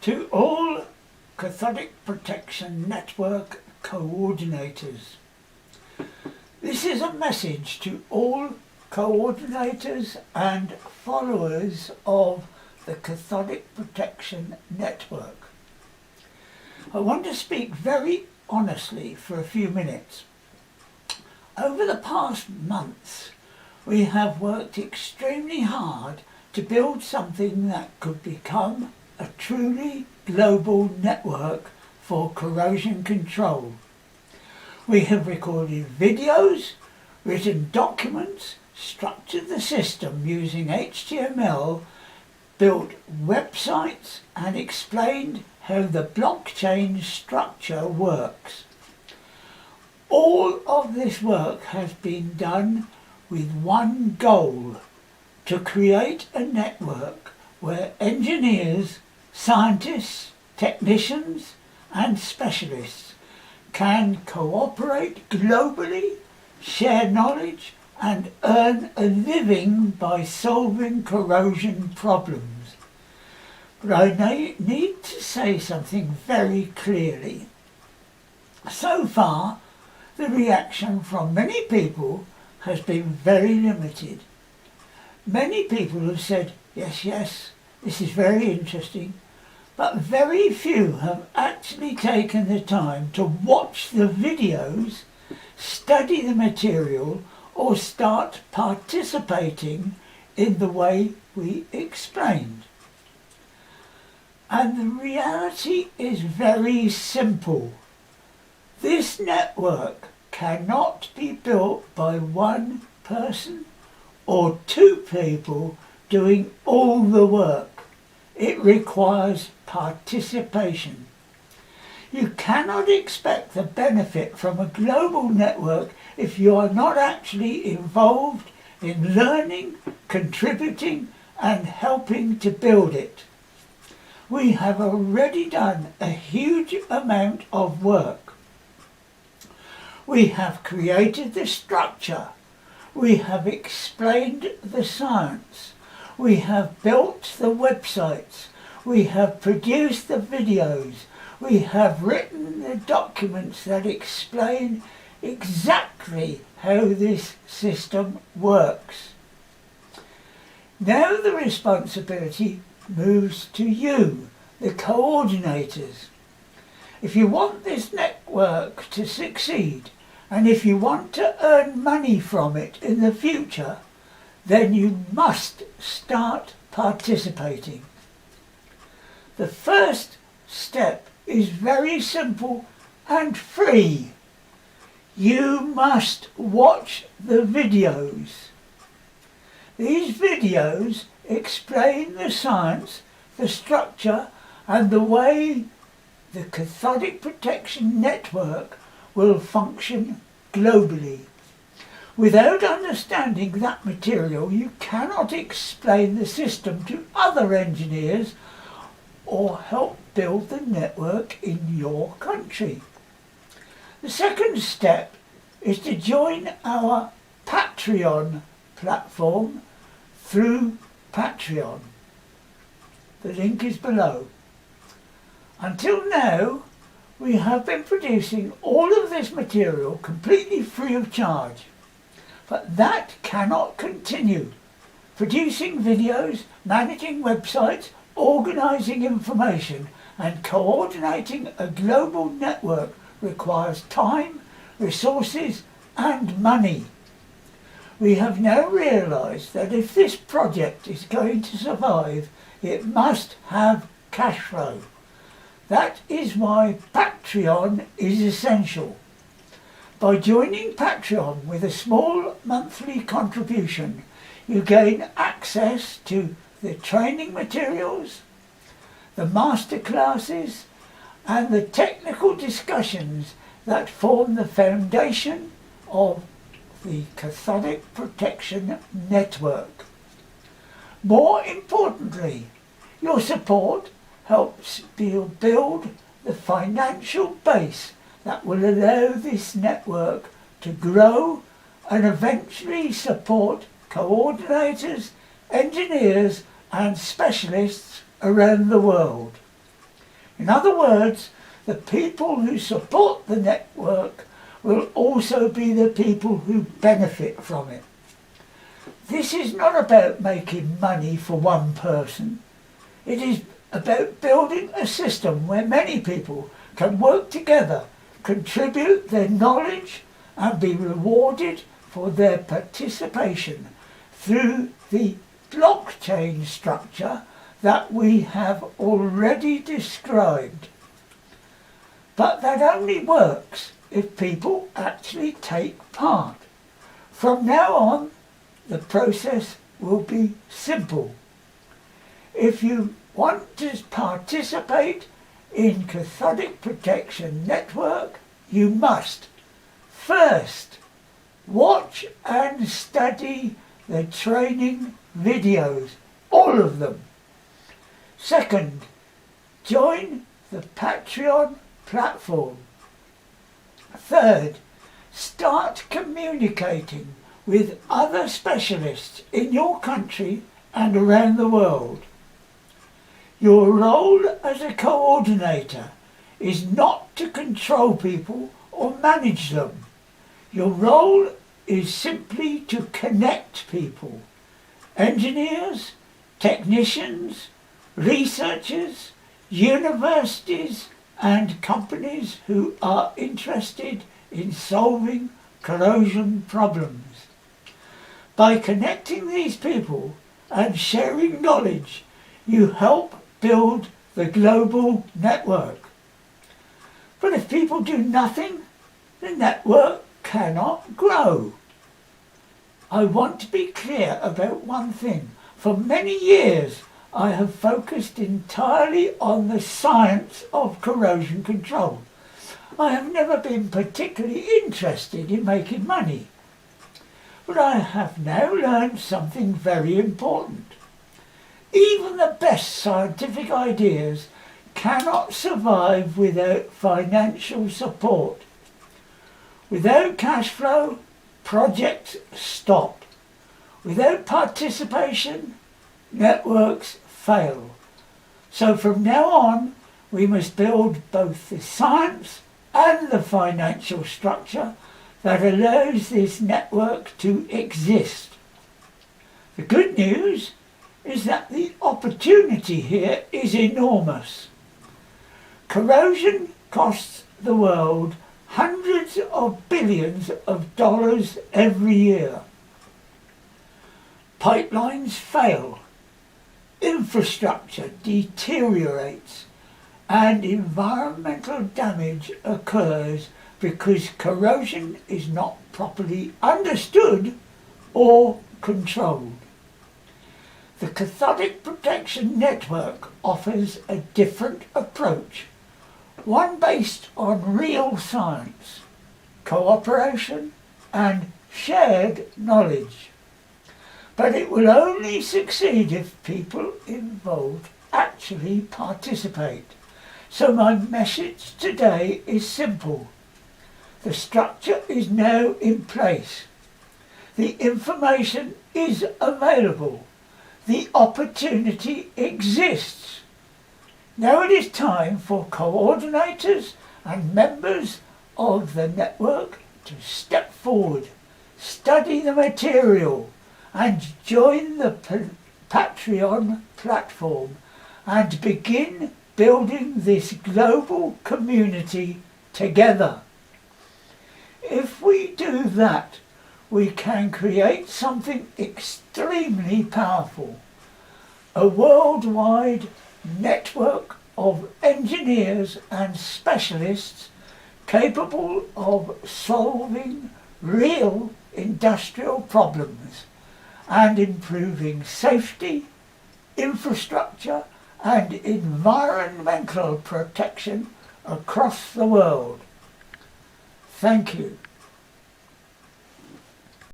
To all Cathodic Protection Network coordinators. This is a message to all coordinators and followers of the Cathodic Protection Network. I want to speak very honestly for a few minutes. Over the past months, we have worked extremely hard to build something that could become a truly global network for corrosion control. We have recorded videos, written documents, structured the system using HTML, built websites and explained how the blockchain structure works. All of this work has been done with one goal: to create a network where engineers, scientists, technicians and specialists can cooperate globally, share knowledge and earn a living by solving corrosion problems. But I need to say something very clearly. So far, the reaction from many people has been very limited. Many people have said, yes, this is very interesting, but very few have actually taken the time to watch the videos, study the material, or start participating in the way we explained. And the reality is very simple. This network cannot be built by one person or two people doing all the work. It requires participation. You cannot expect the benefit from a global network if you are not actually involved in learning, contributing and helping to build it. We have already done a huge amount of work. We have created the structure. We have explained the science. We have built the websites. We have produced the videos. We have written the documents that explain exactly how this system works. Now the responsibility moves to you, the coordinators. If you want this network to succeed, and if you want to earn money from it in the future, then you must start participating. The first step is very simple and free. You must watch the videos. These videos explain the science, the structure and the way the Cathodic Protection Network will function globally. Without understanding that material, you cannot explain the system to other engineers or help build the network in your country. The second step is to join our Patreon platform through Patreon. The link is below. Until now, we have been producing all of this material completely free of charge. But that cannot continue. Producing videos, managing websites, organising information and coordinating a global network requires time, resources and money. We have now realised that if this project is going to survive, it must have cash flow. That is why Patreon is essential. By joining Patreon with a small monthly contribution, you gain access to the training materials, the masterclasses and the technical discussions that form the foundation of the Cathodic Protection Network. More importantly, your support helps build the financial base that will allow this network to grow and eventually support coordinators, engineers and specialists around the world. In other words, the people who support the network will also be the people who benefit from it. This is not about making money for one person. It is about building a system where many people can work together, contribute their knowledge and be rewarded for their participation through the blockchain structure that we have already described. But that only works if people actually take part. From now on, the process will be simple. If you want to participate in Cathodic Protection Network, you must first watch and study the training videos, all of them. Second, join the Patreon platform. Third, start communicating with other specialists in your country and around the world. Your role as a coordinator is not to control people or manage them. Your role is simply to connect people, engineers, technicians, researchers, universities and companies who are interested in solving corrosion problems. By connecting these people and sharing knowledge, you help build the global network. But if people do nothing, the network cannot grow. I want to be clear about one thing. For many years, I have focused entirely on the science of corrosion control. I have never been particularly interested in making money. But I have now learned something very important. Even the best scientific ideas cannot survive without financial support. Without cash flow, projects stop. Without participation, networks fail. So from now on, we must build both the science and the financial structure that allows this network to exist. The good news is that the opportunity here is enormous. Corrosion costs the world hundreds of billions of dollars every year. Pipelines fail, infrastructure deteriorates, and environmental damage occurs because corrosion is not properly understood or controlled. The Cathodic Protection Network offers a different approach, one based on real science, cooperation and shared knowledge. But it will only succeed if people involved actually participate. So my message today is simple. The structure is now in place. The information is available. The opportunity exists. Now it is time for coordinators and members of the network to step forward, study the material, and join the Patreon platform and begin building this global community together. If we do that, we can create something extremely powerful, a worldwide network of engineers and specialists capable of solving real industrial problems and improving safety, infrastructure and environmental protection across the world. Thank you.